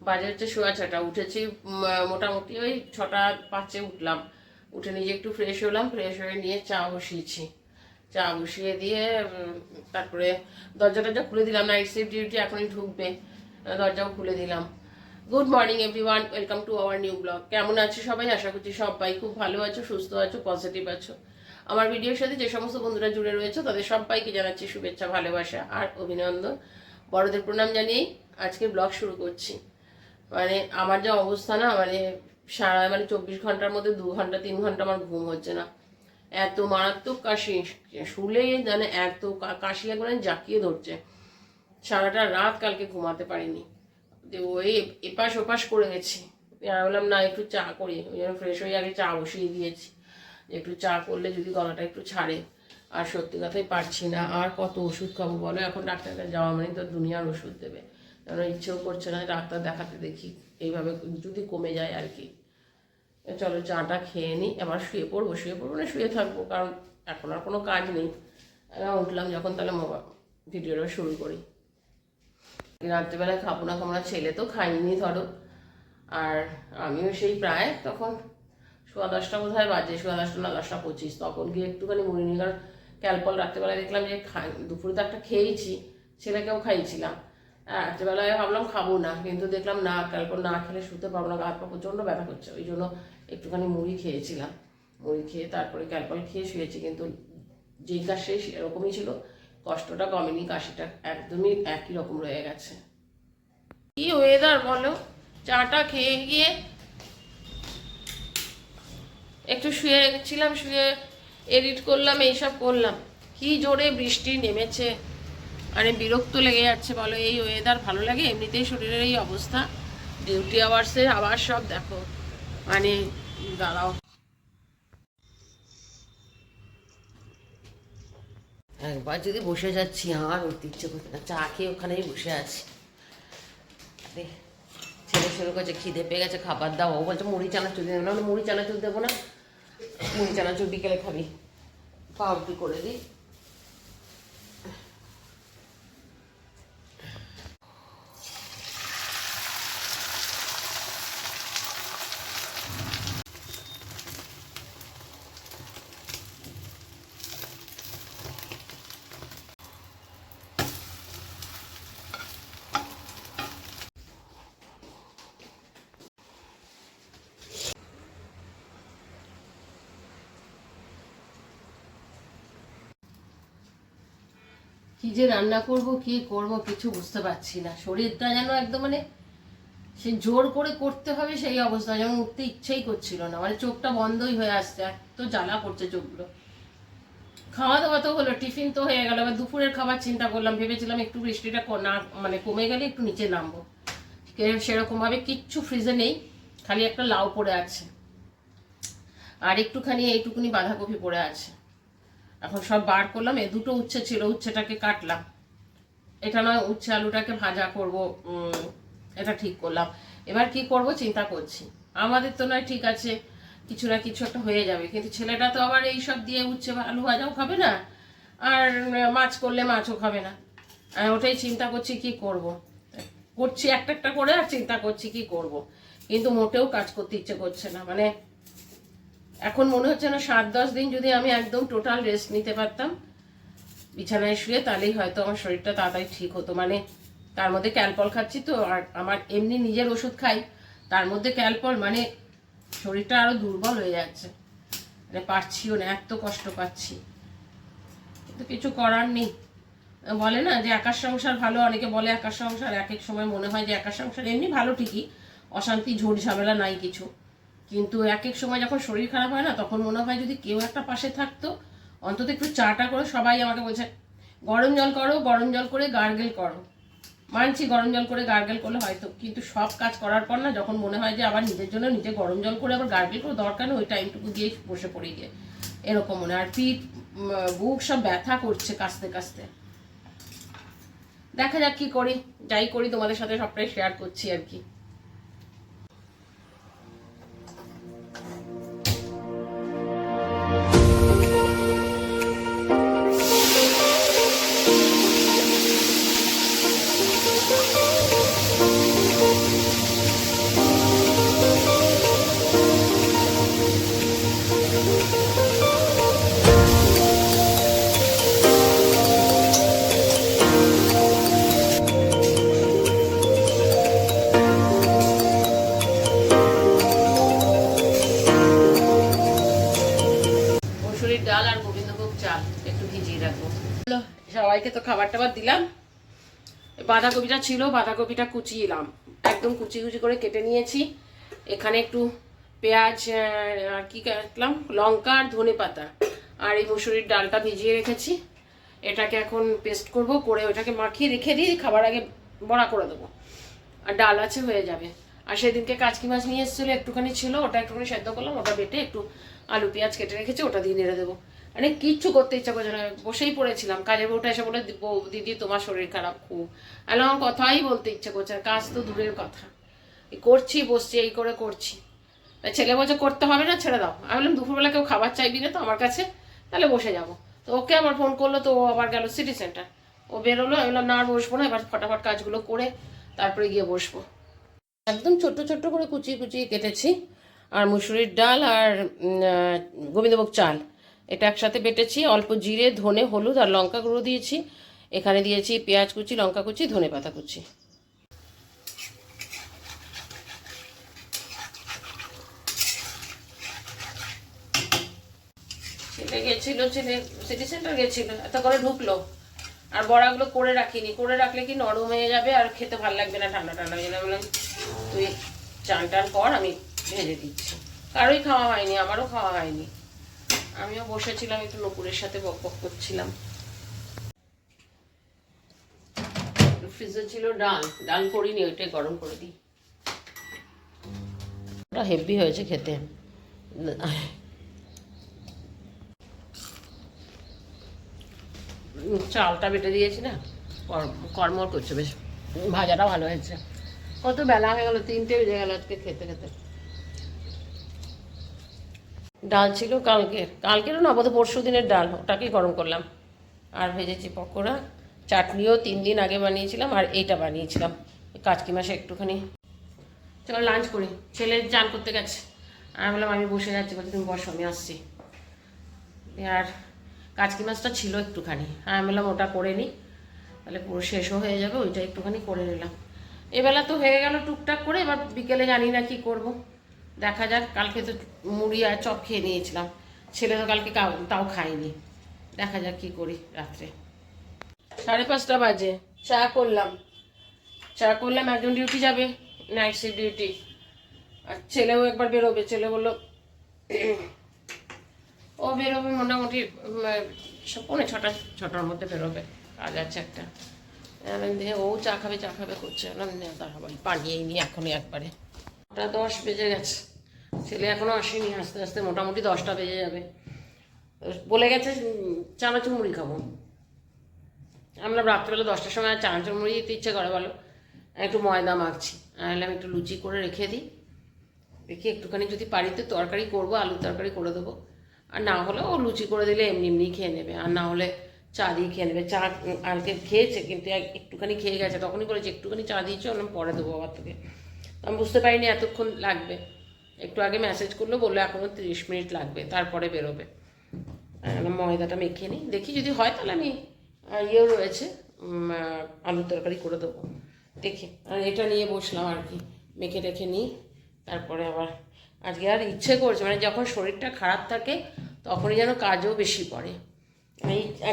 বাজে হচ্ছে 6:30। উঠেছি মোটামুটি ওই 6:05 উঠলাম। উঠে নিজে একটু ফ্রেশ হলাম, ফ্রেশ হয়ে নিয়ে চা বসিয়েছি। চা বসিয়ে দিয়ে তারপরে দরজা খুলে দিলাম। নাইট শিফট ডিউটি এখনই ঢুকবে, দরজাও খুলে দিলাম। Good morning everyone, welcome to our new blog. কেমন আছো সবাই? আশা করছি সবাই খুব ভালো আছো, সুস্থ আছো, পজিটিভ আছো। আমার ভিডিওর সাথে যে সমস্ত বন্ধুরা জুড়ে রয়েছে তাদের সবাইকে জানাচ্ছি শুভেচ্ছা, ভালোবাসা আর অভিনন্দন। বড়দের প্রণাম জানিয়েই আজকে ব্লগ শুরু করছি। মানে আমার যা অবস্থা না, মানে 24 ঘন্টার মধ্যে 2 ঘন্টা 3 ঘন্টা আমার ঘুম হচ্ছে না। এত মারাত্মক কাশি, শুলে জানে এত কাশি একবারে জাকিয়ে ধরছে। সারাটা রাত কালকে ঘুমাতে পারিনি, ওই এপাশ ওপাশ করে গেছি। বললাম না একটু চা করি, ওই জন্য ফ্রেশ হয়ে আগে চা বসিয়ে দিয়েছি, একটু চা করলে যদি গলাটা একটু ছাড়ে। আর সত্যি কথাই পারছি না, আর কত ওষুধ খাবো বলো? এখন ডাক্তারের কাছে যাওয়া মানে তো দুনিয়ার ওষুধ দেবে, কারণ ইচ্ছেও করছে না ডাক্তার দেখাতে। দেখি এইভাবে যদি কমে যায় আর কি। চলো চাটা খেয়ে নিই, আবার শুয়ে পড়বো না শুয়ে থাকবো, কারণ এখন আর কোনো কাজ নেই। উঠলাম যখন, তাহলে ভিডিওটা শুরু করি। রাত্রিবেলায় খাবো না, ছেলে তো খাইনি ধরো, আর আমিও সেই প্রায় তখন 10:15 বোধ হয় বাজে, 10:15 না 10:25, তখন গিয়ে একটুখানি মুড়ি নিয়ে, কারণ ক্যালপল রাত্রিবেলায় দেখলাম যে দুপুরে তো একটা খেয়েছি, ছেলেকেও খাইয়েছিলাম। রাত্রিবেলায় ভাবলাম খাবো না, কিন্তু দেখলাম না, ক্যালপল না খেলে শুতে পারবো না, হাত পা প্রচণ্ড ব্যথা করছে, ওই জন্য একটুখানি মুড়ি খেয়েছিলাম। মুড়ি খেয়ে তারপরে ক্যালপল খেয়ে শুয়েছি, কিন্তু যেই কাজ সেই এরকমই ছিল, কষ্টটা কমেনি, কাশিটা একদমই একই রকম রয়ে গেছে। কি ওয়েদার বলো! চাটা খেয়ে গিয়ে একটু শুয়ে রেখেছিলাম, শুয়ে এডিট করলাম, এইসব করলাম। কি জোরে বৃষ্টি নেমেছে, মানে বিরক্ত লেগে যাচ্ছে বলো। এই ওয়েদার ভালো লাগে? এমনিতেই শরীরের এই অবস্থা, ডিউটি আওয়ার্সে আবার সব দেখো, মানে দাঁড়াও একবার যদি বসে যাচ্ছি, আর উঠতে ইচ্ছে করতে না, চা খেয়ে ওখানেই বসে আছি। ছেলে শুরু করছে খিদে পেয়ে গেছে, খাবার দাও। ও বলছে মুড়ি চানাচুর দেবো না, মুড়ি চানাচুর দেবো না, মুড়ি চানাচুর বিকেলে খাবি, পাউরুটি করে দিই। কি যে রান্না করব, কি করব কিছু বুঝতে পারছি না। শরীরটা যেন একদম মানে সে জোর করে করতে হবে সেই অবস্থা, যেমন উঠতে ইচ্ছেই করছিল না, মানে চোখটা বন্ধই হয়ে আসছে, এত জ্বালা করছে চোখগুলো। খাওয়া দাওয়া তো হলো, টিফিন তো হয়ে গেল, এবার দুপুরের খাবার চিন্তা করলাম, ভেবেছিলাম একটু বৃষ্টিটা না মানে কমে গেলে একটু নিচে নামবো, সেরকম ভাবে কিচ্ছু ফ্রিজে নেই, খালি একটা লাউ পড়ে আছে আর একটুখানি এইটুকুনি বাঁধাকপি পড়ে আছে। এখন সব বার করলাম, দুটো উচ্ছে ছিল, উচ্ছেটাকে কাটলাম, এটা নয় উচ্ছে আলুটাকে ভাজা করব, এটা ঠিক করলাম। এবার কি করব চিন্তা করছি। আমাদের তো নয় ঠিক আছে, কিছু না কিছু একটা হয়ে যাবে, কিন্তু ছেলেটা তো আবার এইসব দিয়ে উচ্ছে আলু ভাজাও খাবে না, আর মাছ করলে মাছও খাবে না। ওটাই চিন্তা করছি কি করব। করছি একটা একটা করে, আর চিন্তা করছি কি করব, কিন্তু মোটেও কাজ করতে ইচ্ছে করছে না। মানে এখন মনে হচ্ছে না 7-10 দিন যদি আমি একদম টোটাল রেস্ট নিতে পারতাম বিছানায় শুয়ে, তাহলেই হয়তো আমার শরীরটা তাড়াতাড়ি ঠিক হতো। মানে তার মধ্যে ক্যালপল খাচ্ছি তো, আর আমার এমনি নিজের ওষুধ খাই, তার মধ্যে ক্যালপল, মানে শরীরটা আরো দুর্বল হয়ে যাচ্ছে, মানে পারছিও না, এত কষ্ট পাচ্ছি, কিন্তু কিছু করার নেই। বলে না যে একার সংসার ভালো, অনেকে বলে একার সংসার, এক এক সময় মনে হয় যে একার সংসার এমনি ভালো ঠিকই, অশান্তি ঝোট ঝামেলা নাই কিছু, কিন্তু এক এক সময় যখন শরীর খারাপ হয় না, তখন মনে হয় যদি কেউ একটা পাশে থাকতো, অন্তত একটু চাটা করে। সবাই আমাকে বলছে গরম জল করো, গরম জল করে গার্গেল করো, মানছি গরম জল করে গার্গেল করলে হয়তো, কিন্তু সব কাজ করার পর না, যখন মনে হয় যে আবার নিজের জন্য নিজে গরম জল করে আবার গার্গেল করে দরকার নেই, ওই টাইমটুকু দিয়ে বসে পড়ে গিয়ে এরকম মনে। আর পিঠ বুক সব ব্যথা করছে কাস্তে কাস্তে। দেখা যাক কি করি, যাই করি তোমাদের সাথে সবটাই শেয়ার করছি আর কি। ডাল আর গোবিন্দভোগ চাল একটু ভিজিয়ে রাখবো। সবাইকে তো খাবার টাবার দিলাম। বাঁধাকপিটা ছিল, বাঁধাকপিটা কুচিয়েলাম, একদম কুচি কুচি করে কেটে নিয়েছি। এখানে একটু পেঁয়াজ আর কি কাটলাম, লঙ্কা আর ধনে পাতা, আর এই মুসুরির ডালটা ভিজিয়ে রেখেছি। এটাকে এখন পেস্ট করব, করে ওটাকে মাখিয়ে রেখে দিয়ে খাবার আগে বড়া করে দেবো, আর ডাল আছে হয়ে যাবে। আর সেদিনকে কাচকি মাছ নিয়ে এসেছিলো, একটুখানি ছিল, ওটা একটুখানি সেদ্ধ করলাম, ওটা বেটে একটু আলু পেঁয়াজ কেটে রেখেছি, ওটা দিয়ে নেড়ে দেবো। মানে কিচ্ছু করতে ইচ্ছা করছে না, বসেই পড়েছিলাম। কাজের বউটা এসে বলে, দিদি তোমার শরীর খারাপ খুব। আলো আমার কথাই বলতে ইচ্ছা করছে, আর কাজ তো দূরের কথা, করছি বসছি এই করে করছি। ছেলে বলছে করতে হবে না, ছেড়ে দাও। আমি বললাম দুপুরবেলা কেউ খাবার চাইবি না তো আমার কাছে, তাহলে বসে যাবো। তো ওকে আবার ফোন করলো, তো ও আবার গেল সিটি সেন্টার। ও বেরোলো, আমি বললাম না আর বসবো না, এবার ফটাফট কাজগুলো করে তারপরে গিয়ে বসবো। একদম ছোট্ট ছোট্ট করে কুচিয়ে কুচিয়ে কেটেছি। আর মুসুরির ডাল আর গোবিন্দভোগ চাল এটা একসাথে বেটেছি। অল্প জিরে, ধনে, হলুদ আর লঙ্কা গুঁড়ো দিয়েছি। এখানে দিয়েছি পেঁয়াজ কুচি, লঙ্কা কুচি, ধনে পাতা কুচি। ছেলে গেছিলো, ছেলে সিটি সেন্টার গেছিলো, এত করে ঢুকলো। আর বড়াগুলো করে রাখিনি, করে রাখলে কি নরম হয়ে যাবে আর খেতে ভালো লাগবে না ঠান্ডা ঠান্ডা। ওই জন্য বললাম তুই চান টান কর, আমি ভেজে দিচ্ছি। কারোই খাওয়া হয়নি, আমারও খাওয়া হয়নি। আমিও বসেছিলাম একটু নুপুরের সাথে বক বক করছিলাম। ফ্রিজে ছিল ডাল, ডাল করিনি, ওইটাই গরম করে দিই। ওটা হেভি হয়েছে খেতে। চালটা বেটে দিয়েছি না, কর্মর করছে বেশ। ভাজাটা ভালো হয়েছে। কত বেলা হয়ে গেল, 3টে বেজে গেল আজকে খেতে খেতে। ডাল ছিল কালকেরও না, বোধহয় পরশু দিনের ডাল, ওটাকেই গরম করলাম। আর ভেজেছি পকোড়া, চাটনিও 3 দিন আগে বানিয়েছিলাম, আর এইটা বানিয়েছিলাম কাচকি মাসে একটুখানি। চলো লাঞ্চ করি। ছেলে চান করতে গেছে, আমি বললাম আমি বসে যাচ্ছি, বলছি তুমি বসো আমি আসছি। আর কাচকি মাছটা ছিল একটুখানি, আমি বললাম ওটা করে নিই, তাহলে পুরো শেষও হয়ে যাবে, ওইটা একটুখানি করে নিলাম। এবেলা তো হয়ে গেল টুকটাক করে, এবার বিকেলে জানি না কি করব, দেখা যাক। কালকে তো মুড়ি আর চপ খেয়ে নিয়েছিলাম, ছেলে তো কালকে তাও খাইনি, দেখা যাক কি করি রাত্রে। 5:30 বাজে, চা করলাম, একজন ডিউটি যাবে, নাইট শিফট ডিউটি, আর ছেলেও একবার বেরোবে। ছেলে বললো ও বেরোবে মোটামুটি 6:45-6টার মধ্যে বেরোবে, কাজ আছে একটা। ও চা খাবে করছে, দাঁড়াবাই বানিয়েই নি এখনই একবারে। 10 বেজে গেছে, ছেলে এখনো আসেনি, আস্তে আস্তে মোটামুটি 10টা বেজে যাবে। বলে গেছে চানাচুর মুড়ি খাবো। আমরা রাত্রিবেলা 10টার সময় চানাচুর মুড়ি দিতে ইচ্ছে করে বলো, একটু ময়দা মাখছি, আমি একটু লুচি করে রেখে দিই, দেখি একটুখানি যদি পারি তো তরকারি করবো, আলুর তরকারি করে দেবো। আর না হলে ও লুচি করে দিলে এমনি এমনি খেয়ে নেবে, আর না হলে চা দিয়ে খেয়ে নেবে। চা আজকে খেয়েছে, কিন্তু একটুখানি খেয়ে গেছে, তখনই বলেছে একটুখানি চা দিয়েছে, ওরকম পরে দেবো আবার তোকে। আমি বুঝতে পারিনি এতক্ষণ লাগবে, একটু আগে মেসেজ করলো, বললো এখনও 30 মিনিট লাগবে, তারপরে বেরোবে। ময়দাটা মেখে নিই, দেখি যদি হয় তাহলে আমি ইয়েও রয়েছে আলুর তরকারি করে দেবো, দেখি। আর এটা নিয়ে বসলাম আর কি, মেখে রেখে নিই, তারপরে আবার আজকে আর ইচ্ছে করছে, মানে যখন শরীরটা খারাপ থাকে তখনই যেন কাজও বেশি পড়ে।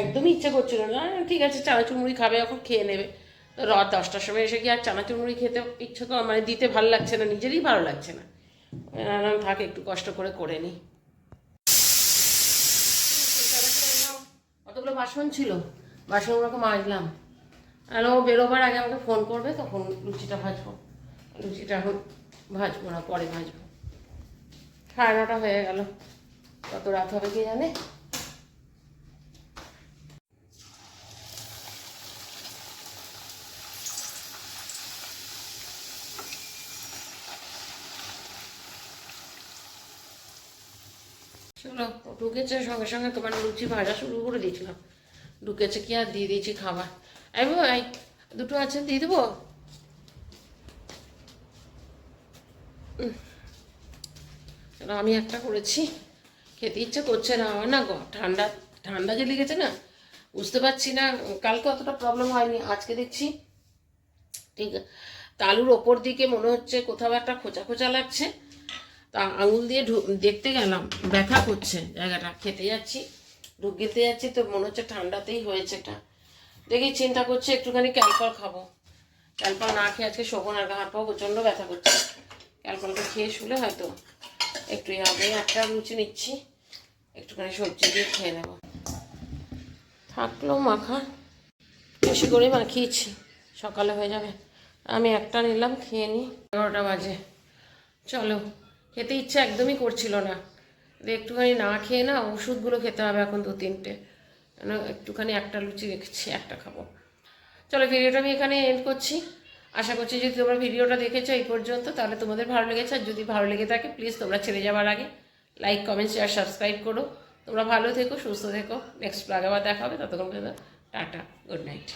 একদমই ইচ্ছে করছিল না, ঠিক আছে চানাচুর মুড়ি খাবে এখন খেয়ে নেবে। তো 10টার সময় এসে কি আর চানাচুর মুড়ি খেতে ইচ্ছে তো মানে দিতে ভালো লাগছে না, নিজেরই ভালো লাগছে না। থাকে একটু কষ্ট করে নিই। কতগুলো বাসন ছিল, বাসনগুলোকে মাজলাম। আর ও বেরোবার আগে আমাকে ফোন করবে, তখন লুচিটা ভাজবো। লুচিটা এখন ভাজবো না, পরে ভাজবো। 9:30 হয়ে গেল, কত রাত হবে কি জানে। চলো ঢুকেছে, সঙ্গে সঙ্গে তোমার লুচি ভাজা শুরু করে দিয়েছিলাম, ঢুকেছে কি আর দিয়ে দিয়েছি খাবার। এই দুটো আছে দিয়ে দেবো। আমি একটা করেছি, খেতে ইচ্ছে করছে না আমার, না ঠান্ডা ঠান্ডা যে লেগেছে না, বুঝতে পারছি না। কালকে অতটা প্রবলেম হয়নি, আজকে দেখছি ঠিক তালুর ওপর দিকে মনে হচ্ছে কোথাও একটা খোঁচা খোঁচা লাগছে। তা আঙুল দিয়ে দেখতে গেলাম, ব্যথা করছে জায়গাটা। খেতে যাচ্ছি, ঢুকিতে যাচ্ছি তো মনে হচ্ছে ঠান্ডাতেই হয়েছে এটা। দেখি চিন্তা করছি একটুখানি ক্যালপল খাবো। ক্যালপল না খেয়ে আজকে শোবো না, হাত পাও প্রচণ্ড ব্যথা করছে। ক্যালপলটা খেয়ে শুলে হয়তো একটু হবে। একটা লুচি নিচ্ছি, একটুখানি সবজি দিয়ে খেয়ে নেবো। থাকলো মাখা, বেশি করেই মাখিয়েছি, সকালে হয়ে যাবে। আমি একটা নিলাম, খেয়ে নিই। 11টা বাজে। চলো, খেতে ইচ্ছা একদমই করছিল না, একটুখানি না খেয়ে না ওষুধগুলো খেতে হবে এখন 2-3টে। একটুখানি একটা লুচি রেখেছি, একটা খাবো। চলো, ভিডিওটা আমি এখানে এন্ড করছি। আশা করছি যদি তোমরা ভিডিওটা দেখেছো এই পর্যন্ত তাহলে তোমাদের ভালো লেগেছে। আর যদি ভালো লেগে থাকে প্লিজ তোমরা ছেড়ে যাওয়ার আগে লাইক, কমেন্ট, শেয়ার, সাবস্ক্রাইব করো। তোমরা ভালো থেকো, সুস্থ থেকো। নেক্সট ব্লগে আবার দেখা হবে। ততক্ষণ পর্যন্ত টাটা, গুড নাইট।